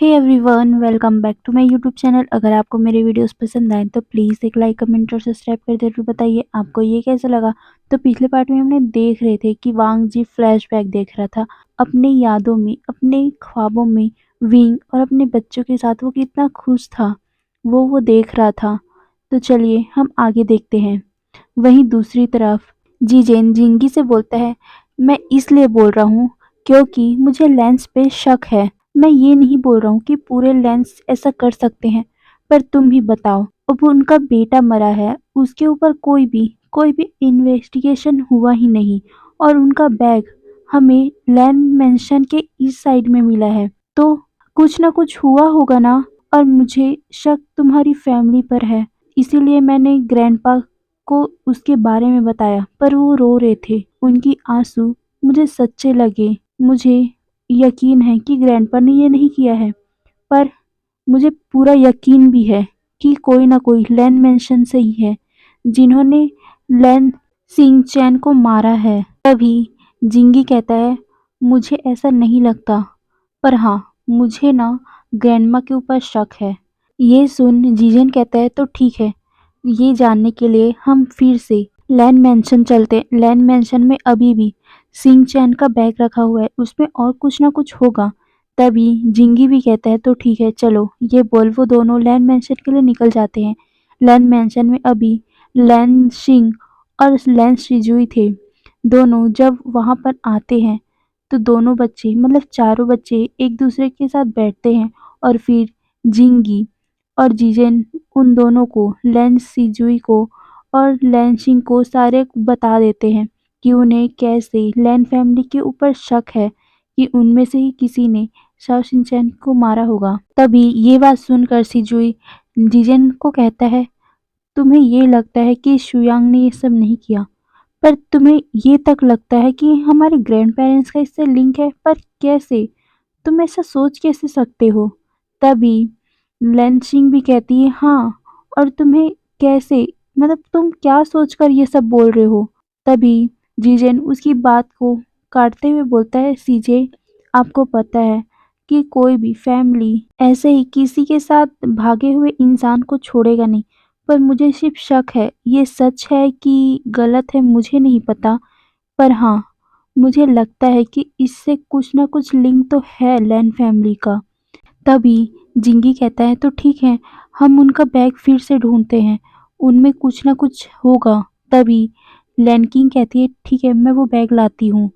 Hey everyone, welcome back to my YouTube channel. अगर आपको मेरे वीडियोस पसंद आए तो प्लीज़ एक लाइक, कमेंट और सब्सक्राइब कर जरूर बताइए आपको ये कैसा लगा। तो पिछले पार्ट में हमने देख रहे थे कि वांग जी फ्लैशबैक देख रहा था अपने यादों में, अपने ख्वाबों में। विंग और अपने बच्चों के साथ वो कितना खुश था, वो देख रहा था। तो चलिए हम आगे देखते हैं। वहीं दूसरी तरफ जीजेन जिंगी से बोलता है, मैं इसलिए बोल रहा हूँ क्योंकि मुझे लेंस पे शक है। मैं ये नहीं बोल रहा हूँ कि पूरे लेंस ऐसा कर सकते हैं, पर तुम ही बताओ। अब उनका बेटा मरा है, उसके ऊपर कोई भी इन्वेस्टिगेशन हुआ ही नहीं, और उनका बैग हमें लैंड मेंशन के इस साइड में मिला है। तो कुछ ना कुछ हुआ होगा ना। और मुझे शक तुम्हारी फैमिली पर है, इसीलिए मैंने ग्रैंडपा को उसके बारे में बताया, पर वो रो रहे थे। उनकी आंसू मुझे सच्चे लगे। मुझे यकीन है कि ग्रैंडपा ने ये नहीं किया है, पर मुझे पूरा यकीन भी है कि कोई ना कोई लैन मेंशन से ही है जिन्होंने लैन सिंह चैन को मारा है। तभी जिंगी कहता है, मुझे ऐसा नहीं लगता, पर हाँ, मुझे ना ग्रैंडमा के ऊपर शक है। ये सुन जीजन कहता है, तो ठीक है, ये जानने के लिए हम फिर से लैन मेंशन चलते हैं। लैन मेंशन में अभी भी सिंह चैन का बैग रखा हुआ है, उसमें और कुछ ना कुछ होगा। तभी जिंगी भी कहता है, तो ठीक है, चलो। ये बोल वो दोनों लैन मेंशन के लिए निकल जाते हैं। लैन मेंशन में अभी लैन सिंह और लैन शिजुई थे। दोनों जब वहां पर आते हैं तो दोनों बच्चे, मतलब चारों बच्चे, एक दूसरे के साथ बैठते हैं, और फिर जिंगी और जीजेन उन दोनों को, लैन सिजुई को और लैन सिंह को, सारे बता देते हैं कि उन्हें कैसे लैन फैमिली के ऊपर शक है कि उनमें से ही किसी ने शाओ शिनचैन को मारा होगा। तभी ये बात सुनकर सिजुई जीजेन को कहता है, तुम्हें ये लगता है कि शुयांग ने ये सब नहीं किया, पर तुम्हें ये तक लगता है कि हमारे ग्रैंड पेरेंट्स का इससे लिंक है, पर कैसे? तुम ऐसा सोच कैसे सकते हो? तभी लैंचिंग भी कहती है, हाँ, और तुम्हें कैसे, मतलब तुम क्या सोचकर ये सब बोल रहे हो? तभी जीजेन उसकी बात को काटते हुए बोलता है, सीजे, आपको पता है कि कोई भी फैमिली ऐसे ही किसी के साथ भागे हुए इंसान को छोड़ेगा नहीं, पर मुझे सिर्फ शक है। ये सच है कि गलत है मुझे नहीं पता, पर हाँ, मुझे लगता है कि इससे कुछ ना कुछ लिंक तो है लैन फैमिली का। तभी जिंगी कहता है, तो ठीक है, हम उनका बैग फिर से ढूंढते हैं, उनमें कुछ ना कुछ होगा। तभी लैनकिंग कहती है, ठीक है, मैं वो बैग लाती हूँ।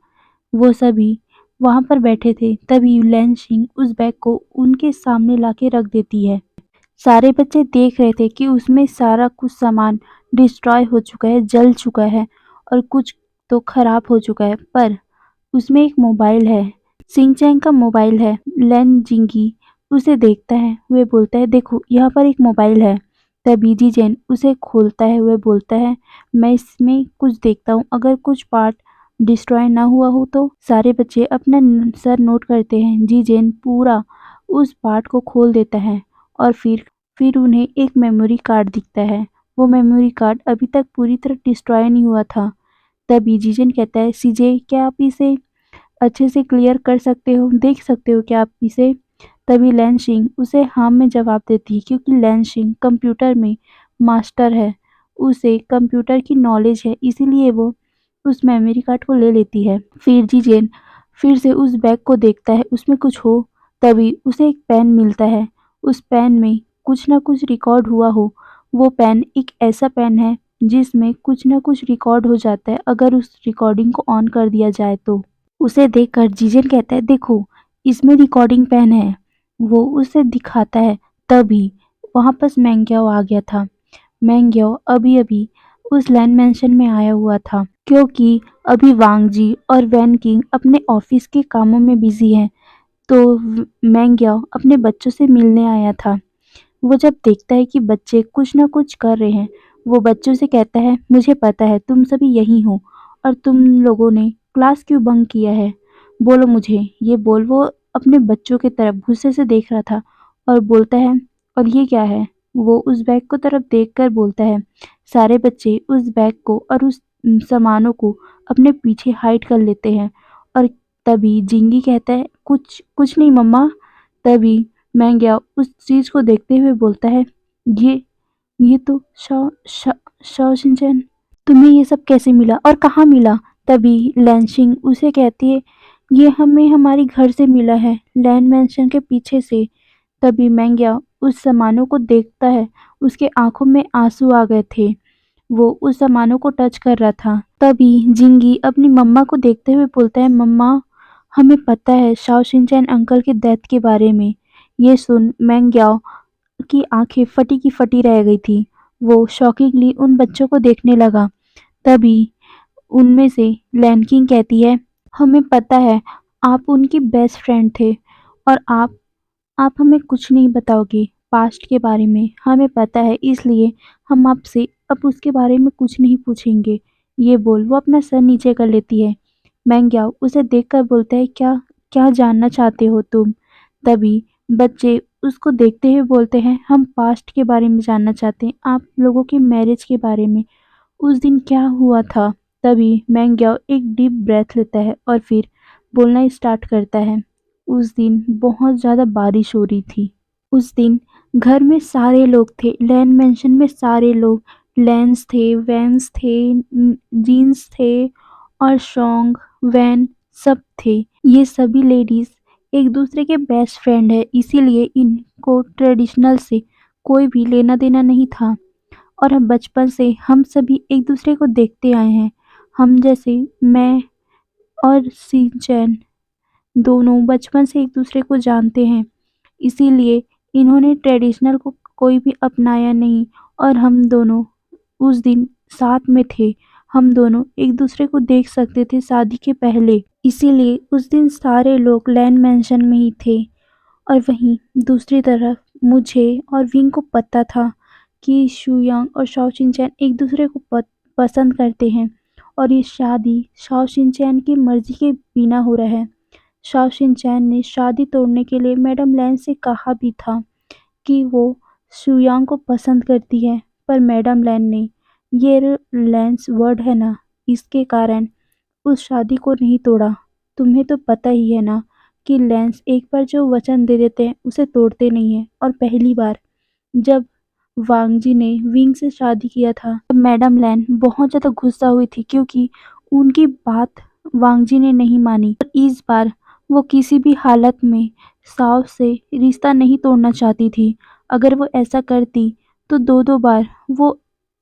वो सभी वहां पर बैठे थे, तभी लैनसिंग उस बैग को उनके सामने लाके रख देती है। सारे बच्चे देख रहे थे कि उसमें सारा कुछ सामान डिस्ट्रॉय हो चुका है, जल चुका है, और कुछ तो खराब हो चुका है, पर उसमें एक मोबाइल है, सिंचैन का मोबाइल है। लैन जिंगी उसे देखता है, वह बोलता है, देखो यहाँ पर एक मोबाइल है। तभी जीजेन उसे खोलता है, वह बोलता है, मैं इसमें कुछ देखता हूँ, अगर कुछ पार्ट डिस्ट्रॉय ना हुआ हो तो। सारे बच्चे अपना सर नोट करते हैं। जीजेन पूरा उस पार्ट को खोल देता है, और फिर उन्हें एक मेमोरी कार्ड दिखता है। वो मेमोरी कार्ड अभी तक पूरी तरह डिस्ट्रॉय नहीं हुआ था। तभी जीजन कहता है, सीजे, क्या आप इसे अच्छे से क्लियर कर सकते हो, देख सकते हो क्या आप इसे? तभी लैनसिंग उसे हाँ में जवाब देती है, क्योंकि लैनसिंग कंप्यूटर में मास्टर है, उसे कंप्यूटर की नॉलेज है, इसीलिए वो उस मेमोरी कार्ड को ले लेती है। फिर जीजेन फिर से उस बैग को देखता है, उसमें कुछ हो। तभी उसे एक पेन मिलता है, उस पेन में कुछ ना कुछ रिकॉर्ड हुआ हो। वो पेन एक ऐसा पेन है जिसमें कुछ ना कुछ रिकॉर्ड हो जाता है, अगर उस रिकॉर्डिंग को ऑन कर दिया जाए तो। उसे देखकर जीजन कहता है, देखो, इसमें रिकॉर्डिंग पेन है। वो उसे दिखाता है। तभी वहां पर मैंग्याओ आ गया था। मैंग्याओ अभी अभी उस लैंड मेंशन में आया हुआ था, क्योंकि अभी वांग जी और वैन किंग अपने ऑफिस के कामों में बिजी हैं। तो मैंग्याओ अपने बच्चों से मिलने आया था। वो जब देखता है कि बच्चे कुछ ना कुछ कर रहे हैं, वो बच्चों से कहता है, मुझे पता है तुम सभी यही हो, और तुम लोगों ने क्लास क्यों बंक किया है, बोलो मुझे। ये बोल वो अपने बच्चों की तरफ गुस्से से देख रहा था, और बोलता है, और ये क्या है? वो उस बैग को तरफ देखकर बोलता है। सारे बच्चे उस बैग को और उस सामानों को अपने पीछे हाइड कर लेते हैं। और तभी जिंगी कहता है, कुछ कुछ नहीं मम्मा। तभी मैंग्या उस चीज को देखते हुए बोलता है, ये तो शाओ शिनचैन, तुम्हें ये सब कैसे मिला और कहाँ मिला? तभी लैनसिंग उसे कहती है, ये हमें हमारी घर से मिला है, लैन मैंशन के पीछे से। तभी मैंग्या उस सामानों को देखता है, उसके आंखों में आंसू आ गए थे। वो उस सामानों को टच कर रहा था। तभी जिंगी अपनी मम्मा को देखते हुए बोलता है, मम्मा, हमें पता है शाओ शिनचैन अंकल के डेथ के बारे में। ये सुन मैंग्याओ की आंखें फटी की फटी रह गई थी। वो शॉकिंगली उन बच्चों को देखने लगा। तभी उनमें से लैनकिंग कहती है, हमें पता है आप उनकी बेस्ट फ्रेंड थे और आप हमें कुछ नहीं बताओगे पास्ट के बारे में, हमें पता है, इसलिए हम आपसे अब उसके बारे में कुछ नहीं पूछेंगे। ये बोल वो अपना सर नीचे कर लेती है। मैंग्याओ उसे देखकर बोलता है, क्या क्या जानना चाहते हो तुम? तभी बच्चे उसको देखते हुए बोलते हैं, हम पास्ट के बारे में जानना चाहते हैं, आप लोगों के मैरिज के बारे में, उस दिन क्या हुआ था? तभी मैंग्याओ एक डीप ब्रेथ लेता है और फिर बोलना स्टार्ट करता है। उस दिन बहुत ज़्यादा बारिश हो रही थी। उस दिन घर में सारे लोग थे, लैन मेंशन में सारे लोग, लैंस थे, वैंस थे, जीन्स थे और शोंग, वैन, सब थे। ये सभी लेडीज एक दूसरे के बेस्ट फ्रेंड है, इसीलिए इनको ट्रेडिशनल से कोई भी लेना देना नहीं था। और हम बचपन से हम सभी एक दूसरे को देखते आए हैं। हम जैसे मैं और सिंचैन दोनों बचपन से एक दूसरे को जानते हैं, इसीलिए इन्होंने ट्रेडिशनल को कोई भी अपनाया नहीं और हम दोनों उस दिन साथ में थे। हम दोनों एक दूसरे को देख सकते थे शादी के पहले, इसीलिए उस दिन सारे लोग लैन मेंशन में ही थे। और वहीं दूसरी तरफ मुझे और विंग को पता था कि शुयांग और शाओ शिनचैन एक दूसरे को पसंद करते हैं और ये शादी शाओ शिनचैन की मर्जी के बिना हो रहा है। शाओ शिनचैन ने शादी तोड़ने के लिए मैडम लैन से कहा भी था कि वो शुयांग को पसंद करती है, पर मैडम लैन ने, ये लैंस वर्ड है ना, इसके कारण उस शादी को नहीं तोड़ा। तुम्हें तो पता ही है ना कि लैंस एक बार जो वचन दे देते हैं उसे तोड़ते नहीं हैं। और पहली बार जब वांग जी ने विंग से शादी किया था तब मैडम लैन बहुत ज़्यादा गुस्सा हुई थी क्योंकि उनकी बात वांग जी ने नहीं मानी। और इस बार वो किसी भी हालत में साव से रिश्ता नहीं तोड़ना चाहती थी। अगर वो ऐसा करती तो दो दो बार वो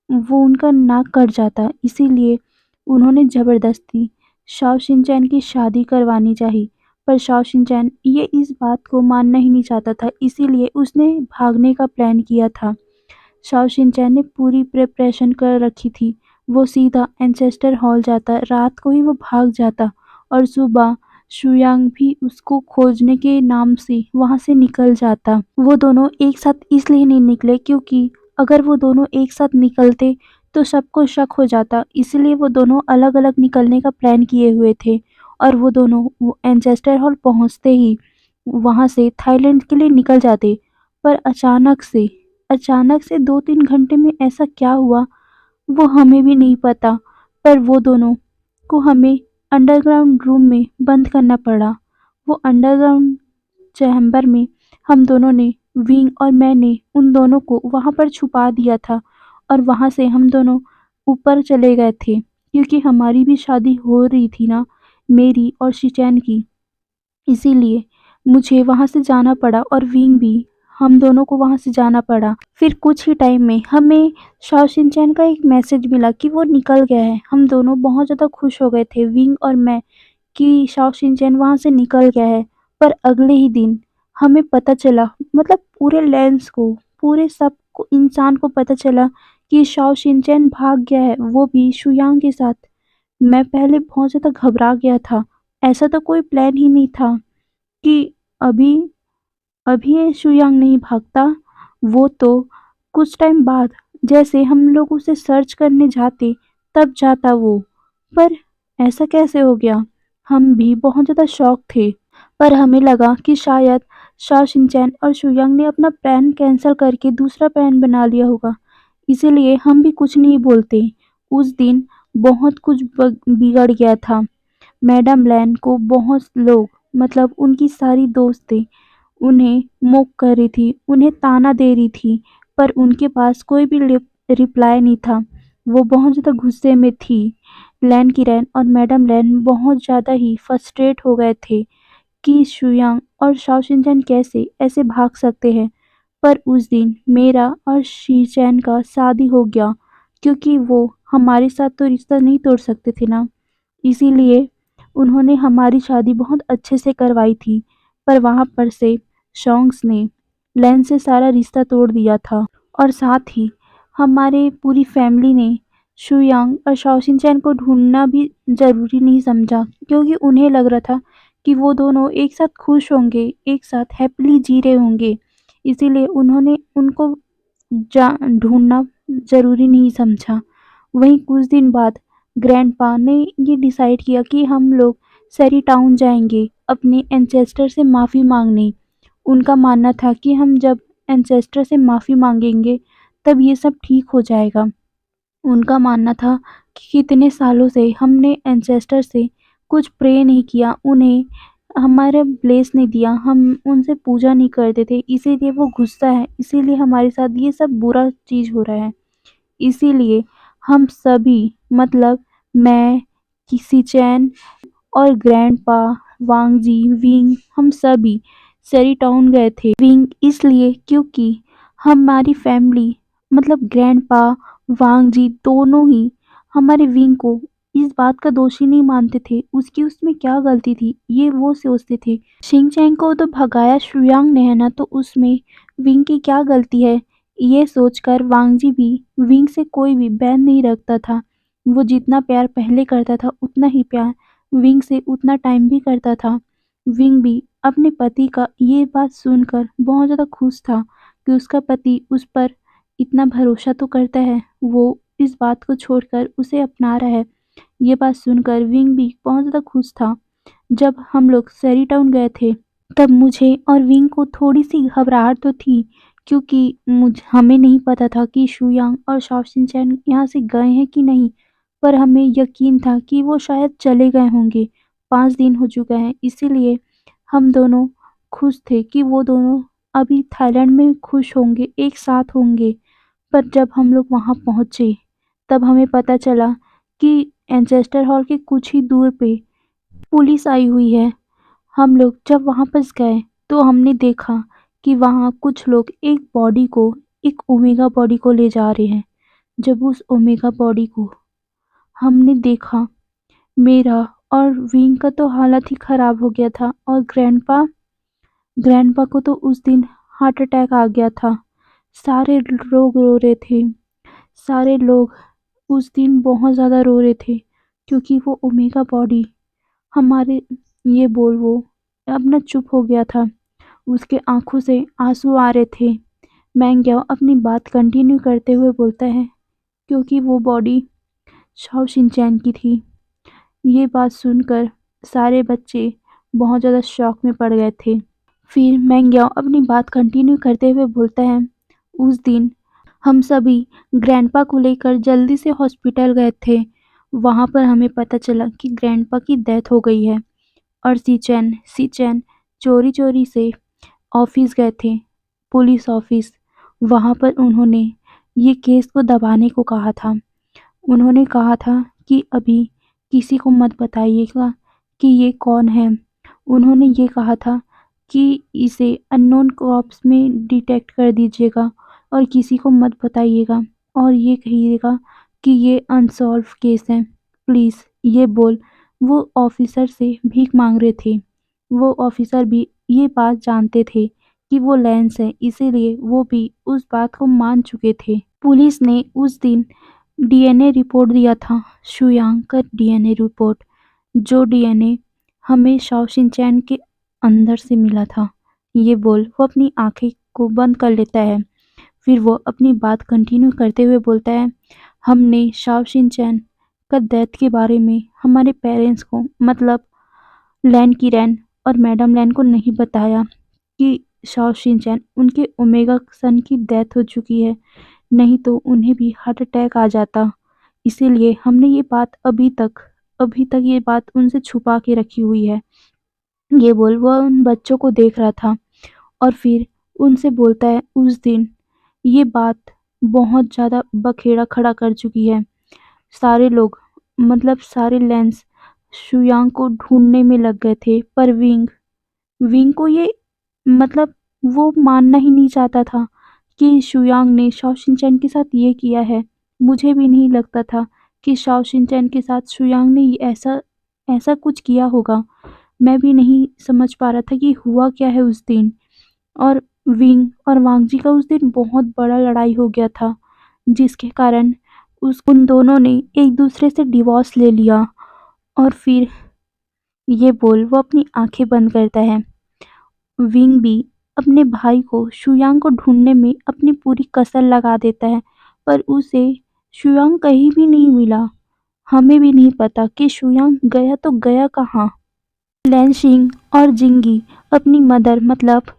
उनका नाक कट जाता, इसीलिए उन्होंने ज़बरदस्ती शाओ शिनचैन की शादी करवानी चाही। पर शाओ शिनचैन ये इस बात को मानना ही नहीं चाहता था, इसीलिए उसने भागने का प्लान किया था। शाओ शिनचैन ने पूरी प्रिपरेशन कर रखी थी। वो सीधा एंसेस्टर हॉल जाता, रात को ही वो भाग जाता और सुबह शुयांग भी उसको खोजने के नाम से वहाँ से निकल जाता। वो दोनों एक साथ इसलिए नहीं निकले क्योंकि अगर वो दोनों एक साथ निकलते तो सबको शक हो जाता, इसलिए वो दोनों अलग-अलग निकलने का प्लान किए हुए थे। और वो दोनों वो एंचेस्टर हॉल पहुँचते ही वहाँ से थाईलैंड के लिए निकल जाते। पर अचानक से 2-3 घंटे में ऐसा क्या हुआ वो हमें भी नहीं पता, पर वो दोनों को हमें अंडरग्राउंड रूम में बंद करना पड़ा। वो अंडरग्राउंड चैम्बर में हम दोनों ने, विंग और मैंने उन दोनों को वहाँ पर छुपा दिया था और वहाँ से हम दोनों ऊपर चले गए थे क्योंकि हमारी भी शादी हो रही थी ना, मेरी और शिचैन की, इसीलिए मुझे वहाँ से जाना पड़ा और विंग भी, हम दोनों को वहाँ से जाना पड़ा। फिर कुछ ही टाइम में हमें शाओ शिनचैन का एक मैसेज मिला कि वो निकल गया है। हम दोनों बहुत ज़्यादा खुश हो गए थे, विंग और मैं, कि शाओ शिनचैन वहाँ से निकल गया है। पर अगले ही दिन हमें पता चला, मतलब पूरे लैंस को, पूरे सब को, इंसान को पता चला कि शाओ शिनचैन भाग गया है, वो भी शुयांग के साथ। मैं पहले बहुत ज़्यादा घबरा गया था। ऐसा तो कोई प्लान ही नहीं था कि अभी अभी ये शुयांग नहीं भागता। वो तो कुछ टाइम बाद, जैसे हम लोग उसे सर्च करने जाते तब जाता वो। पर ऐसा कैसे हो गया? हम भी बहुत ज़्यादा शॉक थे। पर हमें लगा कि शायद शाओ शिनचैन और शुयांग ने अपना प्लान कैंसल करके दूसरा प्लान बना लिया होगा, इसीलिए हम भी कुछ नहीं बोलते। उस दिन बहुत कुछ बिगड़ गया था। मैडम लैन को बहुत लोग, मतलब उनकी सारी दोस्त थे, उन्हें मोक कर रही थी, उन्हें ताना दे रही थी, पर उनके पास कोई भी रिप्लाई नहीं था। वो बहुत ज़्यादा गुस्से में थी। लैन किरण और मैडम लैन बहुत ज़्यादा ही फ्रस्ट्रेट हो गए थे कि शुयांग और शाओ शिनचैन कैसे ऐसे भाग सकते हैं। पर उस दिन मेरा और शीचैन का शादी हो गया, क्योंकि वो हमारे साथ तो रिश्ता नहीं तोड़ सकते थे ना। इसीलिए उन्होंने हमारी शादी बहुत अच्छे से करवाई थी। पर वहाँ पर से शॉन्ग्स ने लैन से सारा रिश्ता तोड़ दिया था, और साथ ही हमारे पूरी फैमिली ने शुयांग और शाओ शिनचैन को ढूंढना भी ज़रूरी नहीं समझा, क्योंकि उन्हें लग रहा था कि वो दोनों एक साथ खुश होंगे, एक साथ हैप्पीली जी रहे होंगे। इसीलिए उन्होंने उनको ढूंढना ज़रूरी नहीं समझा। वहीं कुछ दिन बाद ग्रैंडपा ने ये डिसाइड किया कि हम लोग सैरी टाउन जाएंगे अपने एंसेस्टर से माफ़ी मांगने। उनका मानना था कि हम जब एंसेस्टर से माफ़ी मांगेंगे तब ये सब ठीक हो जाएगा। उनका मानना था कि कितने सालों से हमने एंसेस्टर से कुछ प्रे नहीं किया, उन्हें हमारा ब्लेस नहीं दिया, हम उनसे पूजा नहीं करते थे, इसीलिए वो गुस्सा है, इसीलिए हमारे साथ ये सब बुरा चीज़ हो रहा है। इसीलिए हम सभी, मतलब मैं, किसी चैन और ग्रैंडपा, वांगजी, विंग, हम सभी सैरी टाउन गए थे। विंग इसलिए क्योंकि हमारी फैमिली, मतलब ग्रैंडपा, वांगजी दोनों ही हमारे विंग को इस बात का दोषी नहीं मानते थे। उसकी उसमें क्या गलती थी, ये वो सोचते थे। शिंग चैंग को तो भगाया शुयांग ने है ना, तो उसमें विंग की क्या गलती है, ये सोचकर वांगजी भी विंग से कोई भी बैर नहीं रखता था। वो जितना प्यार पहले करता था उतना ही प्यार विंग से उतना टाइम भी करता था। विंग भी अपने पति का ये बात सुनकर बहुत ज़्यादा खुश था कि उसका पति उस पर इतना भरोसा तो करता है, वो इस बात को छोड़कर उसे अपना रहा है। ये बात सुनकर विंग भी बहुत ज़्यादा खुश था। जब हम लोग सैरी टाउन गए थे तब मुझे और विंग को थोड़ी-सी घबराहट तो थी, क्योंकि हमें नहीं पता था कि शुयांग और शाओ शिनचैन यहाँ से गए हैं कि नहीं, पर हमें यकीन था कि वो शायद चले गए होंगे। 5 दिन हो चुके हैं, इसीलिए हम दोनों खुश थे कि वो दोनों अभी थाईलैंड में खुश होंगे, एक साथ होंगे। पर जब हम लोग वहाँ पहुँचे, तब हमें पता चला कि एंसेस्टर हॉल के कुछ ही दूर पे पुलिस आई हुई है। हम लोग जब वहाँ पास गए तो हमने देखा कि वहाँ कुछ लोग एक बॉडी को, एक ओमेगा बॉडी को ले जा रहे हैं। जब उस ओमेगा बॉडी को हमने देखा, मेरा और विंग का तो हालत ही खराब हो गया था, और ग्रैंडपा को तो उस दिन हार्ट अटैक आ गया था। सारे लोग रो रहे थे, सारे लोग उस दिन बहुत ज़्यादा रो रहे थे, क्योंकि वो ओमेगा बॉडी हमारे, ये बोल वो अब चुप हो गया था। उसके आंखों से आंसू आ रहे थे। मैंग्याओ अपनी बात कंटिन्यू करते हुए बोलता है, क्योंकि वो बॉडी शाओ शिनचैन की थी। ये बात सुनकर सारे बच्चे बहुत ज़्यादा शॉक में पड़ गए थे। फिर मैंग्याओ अपनी बात कंटिन्यू करते हुए बोलता है, उस दिन हम सभी ग्रैंडपा को लेकर जल्दी से हॉस्पिटल गए थे। वहाँ पर हमें पता चला कि ग्रैंडपा की डेथ हो गई है, और सीचैन चोरी-चोरी से ऑफिस गए थे, पुलिस ऑफिस। वहाँ पर उन्होंने ये केस को दबाने को कहा था। उन्होंने कहा था कि अभी किसी को मत बताइएगा कि ये कौन है। उन्होंने ये कहा था कि इसे अननोन कॉर्प्स में डिटेक्ट कर दीजिएगा और किसी को मत बताइएगा, और ये कहिएगा कि ये अनसॉल्व केस है। प्लीज़ ये बोल वो ऑफिसर से भीख मांग रहे थे। वो ऑफिसर भी ये बात जानते थे कि वो लेंस है, इसीलिए वो भी उस बात को मान चुके थे। पुलिस ने उस दिन डीएनए रिपोर्ट दिया था, शुयांग का डीएनए रिपोर्ट, जो डीएनए हमें शाओ शिनचैन के अंदर से मिला था। ये बोल वो अपनी आंखें को बंद कर लेता है। फिर वो अपनी बात कंटिन्यू करते हुए बोलता है, हमने शाओ शिनचैन का डेथ के बारे में हमारे पेरेंट्स को, मतलब लैन किरैन और मैडम लैन को नहीं बताया कि शाओ शिनचैन उनके ओमेगा सन की डेथ हो चुकी है, नहीं तो उन्हें भी हार्ट अटैक आ जाता। इसीलिए हमने ये बात अभी तक ये बात उनसे छुपा के रखी हुई है। ये बोल वो उन बच्चों को देख रहा था। और फिर उनसे बोलता है उस दिन ये बात बहुत ज़्यादा बखेड़ा खड़ा कर चुकी है। सारे लोग मतलब सारे लेंस शुयांग को ढूँढने में लग गए थे, पर विंग विंग को ये मतलब वो मानना ही नहीं चाहता था कि शुयांग ने शाओ शिनचैन के साथ ये किया है। मुझे भी नहीं लगता था कि शाओ शिनचैन के साथ शुयांग ने ऐसा ऐसा कुछ किया होगा। मैं भी नहीं समझ पा रहा था कि हुआ क्या है उस दिन। और विंग और वांग जी का उस दिन बहुत बड़ा लड़ाई हो गया था, जिसके कारण उस उन दोनों ने एक दूसरे से डिवोर्स ले लिया। और फिर ये बोल वो अपनी आंखें बंद करता है। विंग भी अपने भाई को शुयांग को ढूंढने में अपनी पूरी कसर लगा देता है, पर उसे शुयांग कहीं भी नहीं मिला। हमें भी नहीं पता कि शुयांग गया तो गया कहाँ। लैनशिंग और जिंगी अपनी मदर मतलब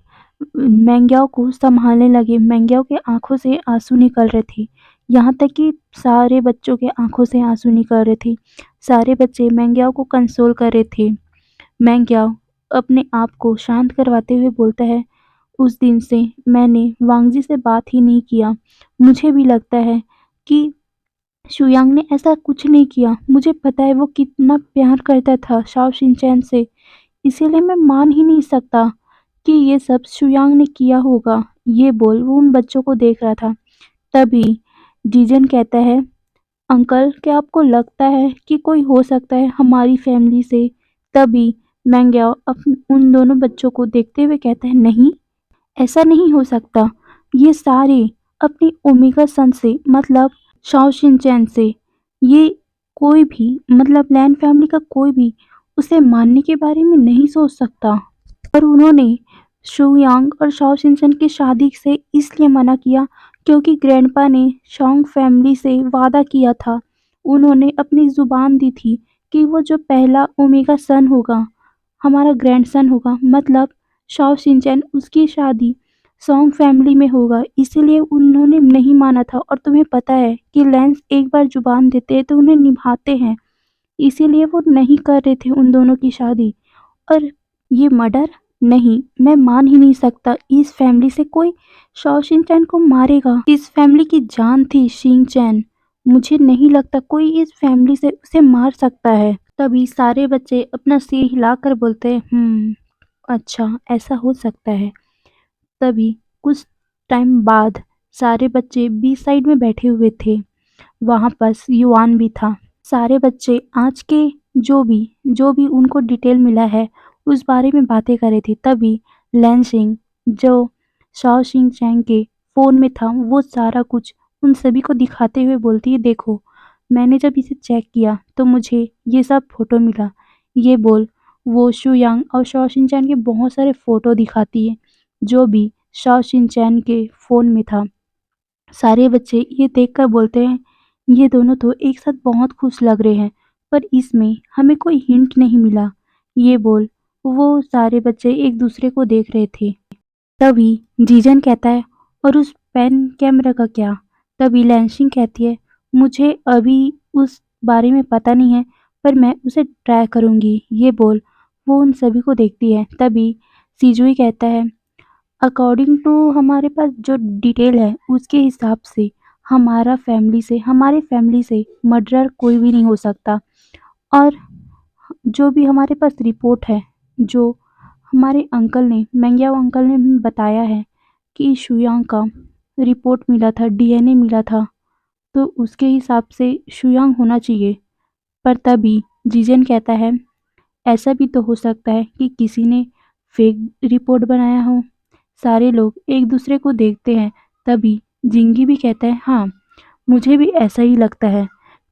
मैंग्याओ को संभालने लगे। मैंग्याओ के आंखों से आंसू निकल रहे थे, यहाँ तक कि सारे बच्चों के आंखों से आंसू निकल रहे थे। सारे बच्चे मैंग्याओ को कंसोल कर रहे थे। मैंग्याओ अपने आप को शांत करवाते हुए बोलता है, उस दिन से मैंने वांगजी से बात ही नहीं किया। मुझे भी लगता है कि शुयांग ने ऐसा कुछ नहीं किया। मुझे पता है वो कितना प्यार करता था शाओ शिनचैन से, इसीलिए मैं मान ही नहीं सकता कि ये सब शुयांग ने किया होगा। ये बोल वो उन बच्चों को देख रहा था। तभी जीजन कहता है, अंकल क्या आपको लगता है कि कोई हो सकता है हमारी फैमिली से? तभी मैंग्याओ उन दोनों बच्चों को देखते हुए कहता है, नहीं, ऐसा नहीं हो सकता। ये सारे अपनी ओमेगा सन से मतलब शाओ शिनचैन से, ये कोई भी मतलब लैन फैमिली का कोई भी उसे मारने के बारे में नहीं सोच सकता। और उन्होंने शु यांग और शाओ शिनचैन की शादी से इसलिए मना किया क्योंकि ग्रैंडपा ने शाओ फैमिली से वादा किया था। उन्होंने अपनी जुबान दी थी कि वो जो पहला ओमेगा सन होगा, हमारा ग्रैंडसन होगा, मतलब शाओ शिनचैन, उसकी शादी सॉन्ग फैमिली में होगा। इसीलिए उन्होंने नहीं माना था। और तुम्हें पता है कि लैंस एक बार जुबान देते हैं तो उन्हें निभाते हैं, इसीलिए वो नहीं कर रहे थे उन दोनों की शादी। और ये मर्डर, नहीं, मैं मान ही नहीं सकता इस फैमिली से कोई शाओ शिनचैन को मारेगा। इस फैमिली की जान थी शिनचैन, मुझे नहीं लगता कोई इस फैमिली से उसे मार सकता है। तभी सारे बच्चे अपना सिर हिलाकर बोलते हैं, अच्छा ऐसा हो सकता है। तभी कुछ टाइम बाद सारे बच्चे बी साइड में बैठे हुए थे। वहां पास युआन भी था। सारे बच्चे आज के जो भी उनको डिटेल मिला है उस बारे में बातें कर रहे थे। तभी लैनसिंग जो शाओ शिंग चैंग के फोन में था वो सारा कुछ उन सभी को दिखाते हुए बोलती है, देखो मैंने जब इसे चेक किया तो मुझे ये सब फोटो मिला। ये बोल वो शु यांग और शाओ शिन चैन के बहुत सारे फोटो दिखाती है जो भी शाओ शिन चैन के फोन में था। सारे बच्चे ये देखकर बोलते हैं, ये दोनों तो एक साथ बहुत खुश लग रहे हैं, पर इसमें हमें कोई हिंट नहीं मिला। ये बोल वो सारे बच्चे एक दूसरे को देख रहे थे। तभी जीजन कहता है, और उस पेन कैमरा का क्या? तभी लैंशिंग कहती है, मुझे अभी उस बारे में पता नहीं है, पर मैं उसे ट्राई करूंगी। ये बोल वो उन सभी को देखती है। तभी सीजुई कहता है, अकॉर्डिंग टू हमारे पास जो डिटेल है उसके हिसाब से हमारे फैमिली से मर्डरर कोई भी नहीं हो सकता। और जो भी हमारे पास रिपोर्ट है, जो हमारे अंकल ने मेंग्याओ अंकल ने हमें बताया है कि शुयांग का रिपोर्ट मिला था, डीएनए मिला था, तो उसके हिसाब से शुयांग होना चाहिए। पर तभी जीजन कहता है, ऐसा भी तो हो सकता है कि किसी ने फेक रिपोर्ट बनाया हो। सारे लोग एक दूसरे को देखते हैं। तभी जिंगी भी कहता है, हाँ, मुझे भी ऐसा ही लगता है,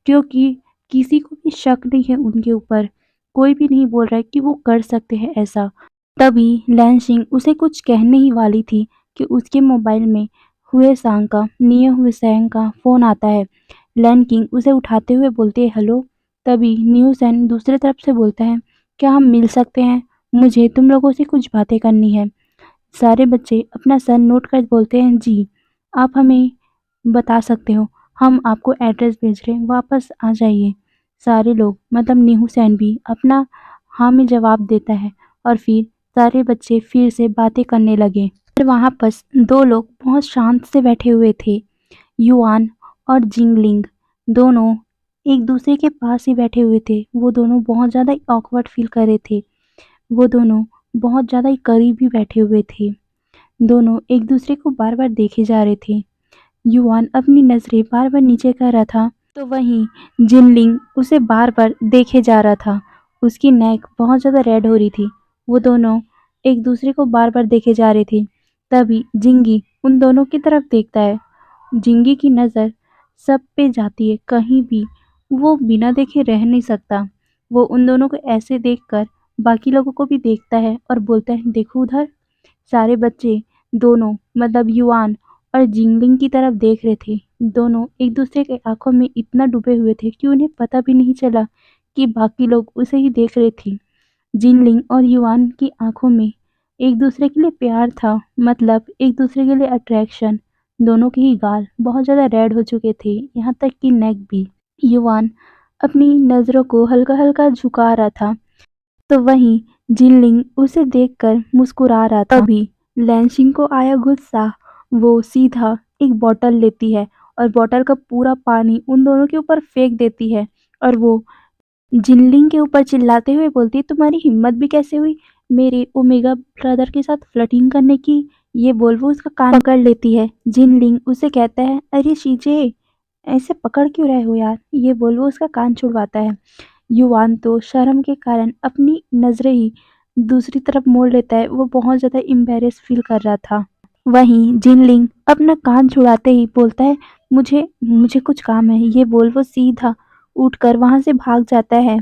क्योंकि किसी को भी शक नहीं है उनके ऊपर। कोई भी नहीं बोल रहा है कि वो कर सकते हैं ऐसा। तभी लैनसिंग उसे कुछ कहने ही वाली थी कि उसके मोबाइल में हुए सैंग का फोन आता है। लैन किंग उसे उठाते हुए बोलते हैं, हेलो। तभी न्यू सैन दूसरे तरफ से बोलता है, क्या हम मिल सकते हैं? मुझे तुम लोगों से कुछ बातें करनी है। सारे बच्चे अपना सर नोट कर बोलते हैं, जी, आप हमें बता सकते हो, हम आपको एड्रेस भेज रहे हैं, वापस आ जाइए। सारे लोग मतलब न्यू सैन भी अपना हाँ में जवाब देता है। और फिर सारे बच्चे फिर से बातें करने लगे। फिर वहाँ पर 2 लोग बहुत शांत से बैठे हुए थे। युआन और जिंगलिंग दोनों एक दूसरे के पास ही बैठे हुए थे। वो दोनों बहुत ज़्यादा ऑकवर्ड फील कर रहे थे। वो दोनों बहुत ज़्यादा ही करीब ही बैठे हुए थे। दोनों एक दूसरे को बार-बार देखे जा रहे थे। युआन अपनी नज़रें बार-बार नीचे कर रहा था, तो वहीं जिनलिंग उसे बार-बार देखे जा रहा था। उसकी नेक बहुत ज़्यादा रेड हो रही थी। वो दोनों एक दूसरे को बार-बार देखे जा रहे थे। तभी जिंगी उन दोनों की तरफ देखता है। जिंगी की नज़र सब पे जाती है, कहीं भी वो बिना देखे रह नहीं सकता। वो उन दोनों को ऐसे देखकर बाकी लोगों को भी देखता है और बोलता है, देखो उधर। सारे बच्चे दोनों मतलब युआन और जिंगलिंग की तरफ देख रहे थे। दोनों एक दूसरे के आंखों में इतना डूबे हुए थे कि उन्हें पता भी नहीं चला कि बाकी लोग उसे ही देख रहे थे। जिनलिंग और युआन की आंखों में एक दूसरे के लिए प्यार था, मतलब एक दूसरे के लिए अट्रैक्शन। दोनों के ही गाल बहुत ज़्यादा रेड हो चुके थे, यहाँ तक कि नेक भी। युआन अपनी नज़रों को हल्का-हल्का झुका रहा था, तो वहीं जिनलिंग उसे देखकर मुस्कुरा रहा था। तभी लैनसिंग को आया गुस्सा। वो सीधा एक बॉटल लेती है और बॉटल का पूरा पानी उन दोनों के ऊपर फेंक देती है और वो जिनलिंग के ऊपर चिल्लाते हुए बोलती है, तुम्हारी हिम्मत भी कैसे हुई मेरे ओमेगा ब्रदर के साथ फ्लर्टिंग करने की। ये बोल वो उसका कान पकड़ लेती है। जिनलिंग उसे कहता है, अरे शीजे ऐसे पकड़ क्यों रहे हो यार। ये बोल वो उसका कान छुड़वाता है। युवान तो शर्म के कारण अपनी नजरें ही दूसरी तरफ मोड़ लेता है। वो बहुत ज़्यादा एम्बैरेस फील कर रहा था। वहीं जिनलिंग अपना कान छुड़ाते ही बोलता है, मुझे मुझे कुछ काम है। ये बोल वो सीधा उठकर वहाँ से भाग जाता है।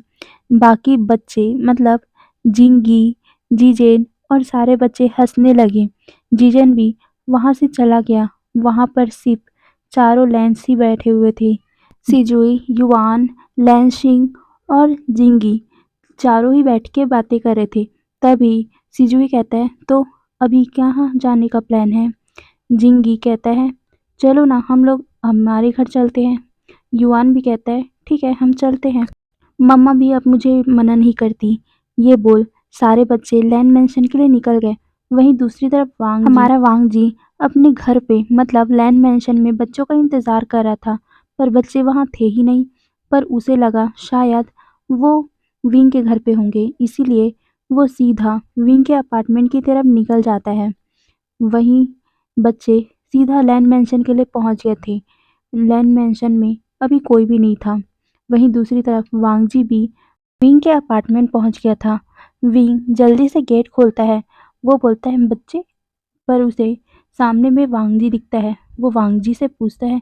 बाकी बच्चे मतलब जिंगी, जीजेन और सारे बच्चे हंसने लगे। जीजेन भी वहाँ से चला गया। वहाँ पर सिर्फ चारों लैंस ही बैठे हुए थे। सिजुई, युआन, लैनसिंग और जिंगी चारों ही बैठ के बातें कर रहे थे। तभी सिजुई कहता है, तो अभी कहाँ जाने का प्लान है। जिंगी कहता है, चलो ना हम लोग हमारे घर चलते हैं। युआन भी कहता है, ठीक है हम चलते हैं। मम्मा भी अब मुझे मना नहीं करती। ये बोल सारे बच्चे लैंड मेंशन के लिए निकल गए। वहीं दूसरी तरफ हमारा वांग जी अपने घर पे मतलब लैंड मेंशन में बच्चों का इंतजार कर रहा था, पर बच्चे वहाँ थे ही नहीं। पर उसे लगा शायद वो विंग के घर पे होंगे, इसीलिए वो सीधा विंग के अपार्टमेंट की तरफ निकल जाता है। वहीं बच्चे सीधा लैंड मेंशन के लिए पहुंच गए थे। लैंड मेंशन में अभी कोई भी नहीं था। वहीं दूसरी तरफ वांगजी भी विंग के अपार्टमेंट पहुंच गया था। विंग जल्दी से गेट खोलता है। वो बोलता है बच्चे, पर उसे सामने में वांगजी दिखता है। वो वांगजी से पूछता है,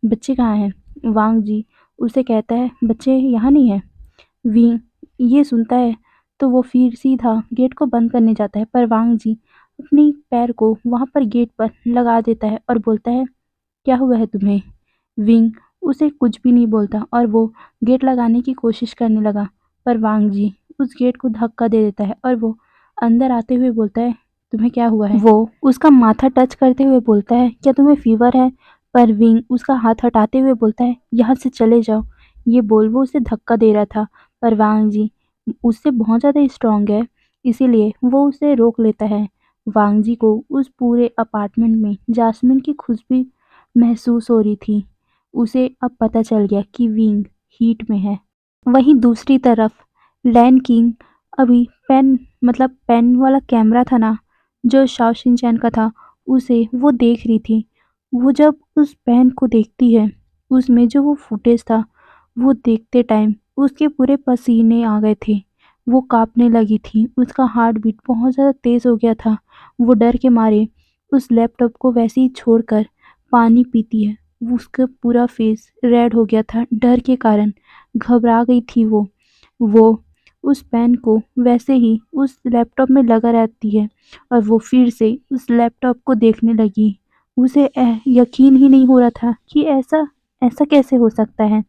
बच्चे कहाँ हैं। वांगजी उसे कहता है, बच्चे यहाँ नहीं है। विंग ये सुनता है तो वो फिर सीधा गेट को बंद करने जाता है, पर वांगजी अपनी पैर को वहाँ पर गेट पर लगा देता है और बोलता है, क्या हुआ है तुम्हें। विंग उसे कुछ भी नहीं बोलता और वो गेट लगाने की कोशिश करने लगा, पर वांगजी उस गेट को धक्का दे देता है और वो अंदर आते हुए बोलता है, तुम्हें क्या हुआ है। वो उसका माथा टच करते हुए बोलता है, क्या तुम्हें फीवर है। पर विंग उसका हाथ हटाते हुए बोलता है, यहाँ से चले जाओ। ये बोल वो उसे धक्का दे रहा था, पर वांगजी उससे बहुत ज़्यादा स्ट्रांग है, इसीलिए वो उसे रोक लेता है। वांगजी को उस पूरे अपार्टमेंट में जास्मिन की खुशबू महसूस हो रही थी। उसे अब पता चल गया कि विंग हीट में है। वहीं दूसरी तरफ लैन किंग अभी पेन वाला कैमरा था ना, जो शाओ शिनचैन का था, उसे वो देख रही थी। वो जब उस पेन को देखती है, उसमें जो वो फुटेज था, वो देखते टाइम उसके पूरे पसीने आ गए थे। वो काँपने लगी थी। उसका हार्ट बीट बहुत ज़्यादा तेज़ हो गया था। वो डर के मारे उस लैपटॉप को वैसे ही छोड़कर पानी पीती है। उसका पूरा फेस रेड हो गया था डर के कारण। घबरा गई थी वो। वो उस पेन को वैसे ही उस लैपटॉप में लगा रहती है और वो फिर से उस लैपटॉप को देखने लगी। उसे यकीन ही नहीं हो रहा था कि ऐसा ऐसा कैसे हो सकता है।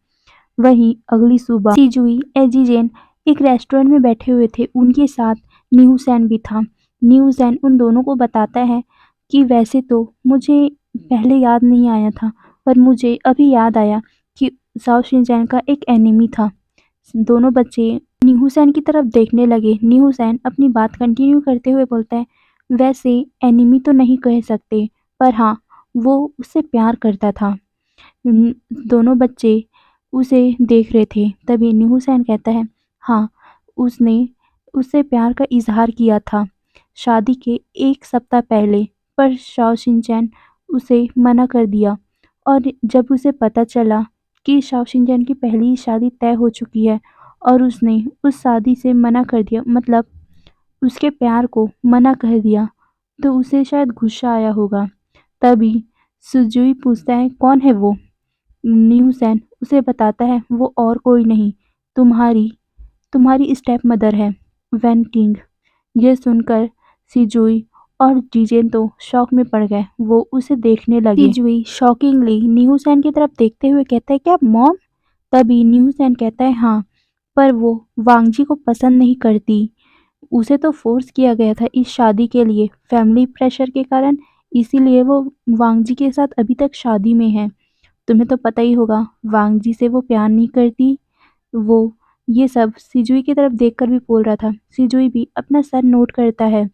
वहीं अगली सुबह सिजुई एजीजेन एक रेस्टोरेंट में बैठे हुए थे। उनके साथ न्यू सैन भी था। न्यू सैन उन दोनों को बताता है कि वैसे तो मुझे पहले याद नहीं आया था, पर मुझे अभी याद आया कि शाओ शिनचैन का एक एनिमी था। दोनों बच्चे न्यूहुसैन की तरफ देखने लगे। न्यूहुसैन अपनी बात कंटिन्यू करते हुए बोलता है, वैसे एनिमी तो नहीं कह सकते, पर हाँ, वो उससे प्यार करता था। दोनों बच्चे उसे देख रहे थे। तभी न्यूहुसैन कहता है, हाँ, उसने उससे प्यार का इजहार किया था शादी के 1 सप्ताह पहले, पर शाओ शिनचैन उसे मना कर दिया। और जब उसे पता चला कि शाओ शिनचैन की पहली ही शादी तय हो चुकी है और उसने उस शादी से मना कर दिया, मतलब उसके प्यार को मना कर दिया, तो उसे शायद गुस्सा आया होगा। तभी सुजुई पूछता है, कौन है वो? न्यूसेन उसे बताता है, वो और कोई नहीं, तुम्हारी तुम्हारी स्टेप मदर है, वैन किंग। ये सुनकर सिजुई और जीजेन तो शॉक में पड़ गए। वो उसे देखने लगे। सिजुई शॉकिंगली न्यूसेन की तरफ देखते हुए कहता है, क्या मॉम? तभी न्यूसेन कहता है, हाँ, पर वो वांगजी को पसंद नहीं करती। उसे तो फोर्स किया गया था इस शादी के लिए, फैमिली प्रेशर के कारण, इसीलिए वो वांगजी के साथ अभी तक शादी में है। तुम्हें तो पता ही होगा, वांगजी से वो प्यार नहीं करती। वो ये सब सिजुई की तरफ देखकर भी बोल रहा था। सिजुई भी अपना सर नोट करता है।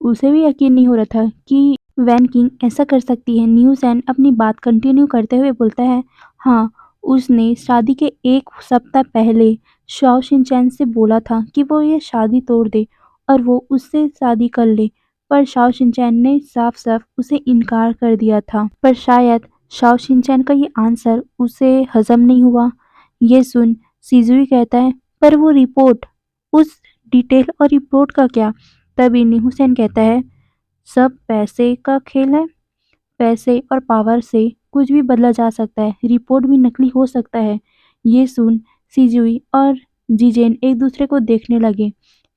उसे भी यकीन नहीं हो रहा था कि वैन किंग ऐसा कर सकती है। न्यूसेन अपनी बात कंटिन्यू करते हुए बोलता है, हाँ, उसने शादी के 1 सप्ताह पहले शाओ शिनचैन से बोला था कि वो ये शादी तोड़ दे और वो उससे शादी कर ले, पर शाओ शिनचैन ने साफ साफ उसे इनकार कर दिया था। पर शायद शाओ शिनचैन का ये आंसर उसे हजम नहीं हुआ। ये सुन सिजुई कहता है, पर वो रिपोर्ट, उस डिटेल और रिपोर्ट का क्या? तभी न्यूसेन कहता है, सब पैसे का खेल है। पैसे और पावर से कुछ भी बदला जा सकता है, रिपोर्ट भी नकली हो सकता है। ये सुन सिजुई और जीजेन एक दूसरे को देखने लगे।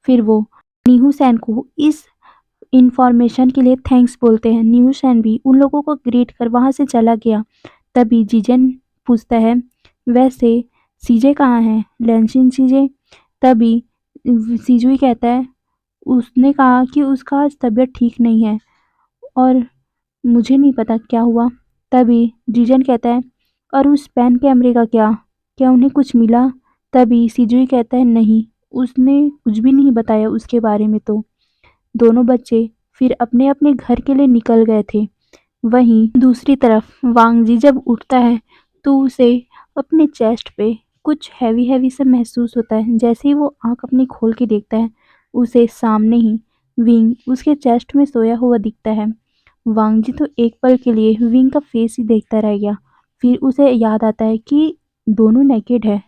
फिर वो न्यूसेन को इस इंफॉर्मेशन के लिए थैंक्स बोलते हैं। न्यूसेन भी उन लोगों को ग्रीट कर वहां से चला गया। तभी जीजेन पूछता है, वैसे सीजे कहाँ है, लेंशिन सीजे? तभी सिजुई कहता है, उसने कहा कि उसका आज तबीयत ठीक नहीं है और मुझे नहीं पता क्या हुआ। तभी जीजन कहता है, और उस पैन कैमरे का क्या? क्या उन्हें कुछ मिला? तभी सिजुई कहता है, नहीं, उसने कुछ भी नहीं बताया उसके बारे में। तो दोनों बच्चे फिर अपने अपने घर के लिए निकल गए थे। वहीं दूसरी तरफ वांगजी जब उठता है तो उसे अपने चेस्ट पे कुछ हैवी हैवी सा महसूस होता है। जैसे ही वो आंख अपनी खोल के देखता है, उसे सामने ही विंग उसके चेस्ट में सोया हुआ दिखता है। वांगजी तो एक पल के लिए विंग का फेस ही देखता रह गया। फिर उसे याद आता है कि दोनों नेकेड है।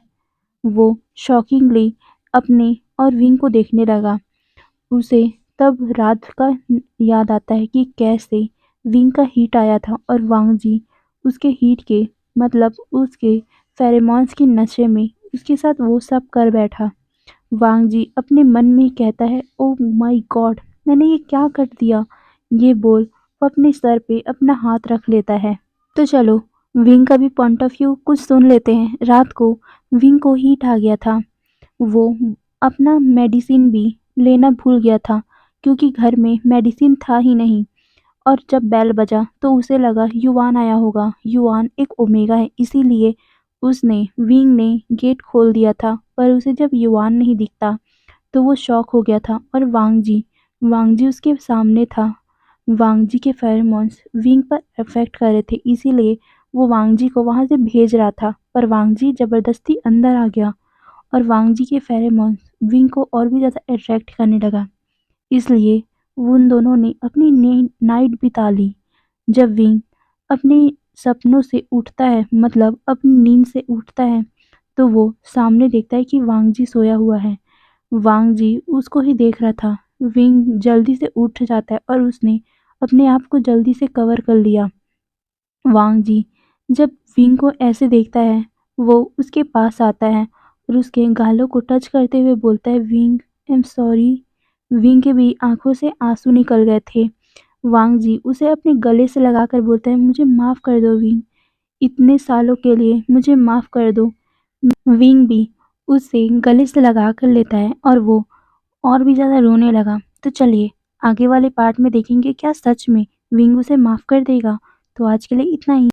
वो शॉकिंगली अपने और विंग को देखने लगा। उसे तब रात का याद आता है कि कैसे विंग का हिट आया था और वांग जी उसके हिट के, मतलब उसके फेरोमोन्स के नशे में उसके साथ वो सब कर बैठा। वांग जी अपने मन में ही कहता है, ओह माय गॉड, मैंने ये क्या कर दिया? ये बोल वो अपने सर पे अपना हाथ रख लेता है। तो चलो विंग का भी पॉइंट ऑफ व्यू कुछ सुन लेते हैं। रात को विंग को हीट आ गया था। वो अपना मेडिसिन भी लेना भूल गया था क्योंकि घर में मेडिसिन था ही नहीं। और जब बेल बजा तो उसे लगा युवान आया होगा। युवान एक ओमेगा है, इसीलिए उसने विंग ने गेट खोल दिया था। पर उसे जब युवान नहीं दिखता तो वो शॉक हो गया था। और वांगजी उसके सामने था। वांगजी के फेरोमोन्स विंग पर इफेक्ट कर रहे थे, इसीलिए वो वांगजी को वहां से भेज रहा था। पर वांगजी जबरदस्ती अंदर आ गया और वांगजी के फेरोमोन्स विंग को और भी ज़्यादा अट्रैक्ट करने लगा। इसलिए उन दोनों ने अपनी नाइट बिता ली। जब विंग अपने सपनों से उठता है, मतलब अपनी नींद से उठता है, तो वो सामने देखता है कि वांगजी सोया हुआ है। वांगजी उसको ही देख रहा था। विंग जल्दी से उठ जाता है और उसने अपने आप को जल्दी से कवर कर लिया। वांगजी जब विंग को ऐसे देखता है, वो उसके पास आता है और उसके गालों को टच करते हुए बोलता है, wing, I am sorry. Wing के भी आंखों से आंसू निकल गए थे। वांगजी उसे अपने गले से लगाकर बोलता है, मुझे माफ कर दो विंग, इतने सालों के लिए मुझे माफ कर दो। विंग भी उसे गले से लगा कर लेता है और वो और भी ज़्यादा रोने लगा। तो चलिए आगे वाले पार्ट में देखेंगे क्या सच में विंग उसे माफ़ कर देगा। तो आज के लिए इतना ही।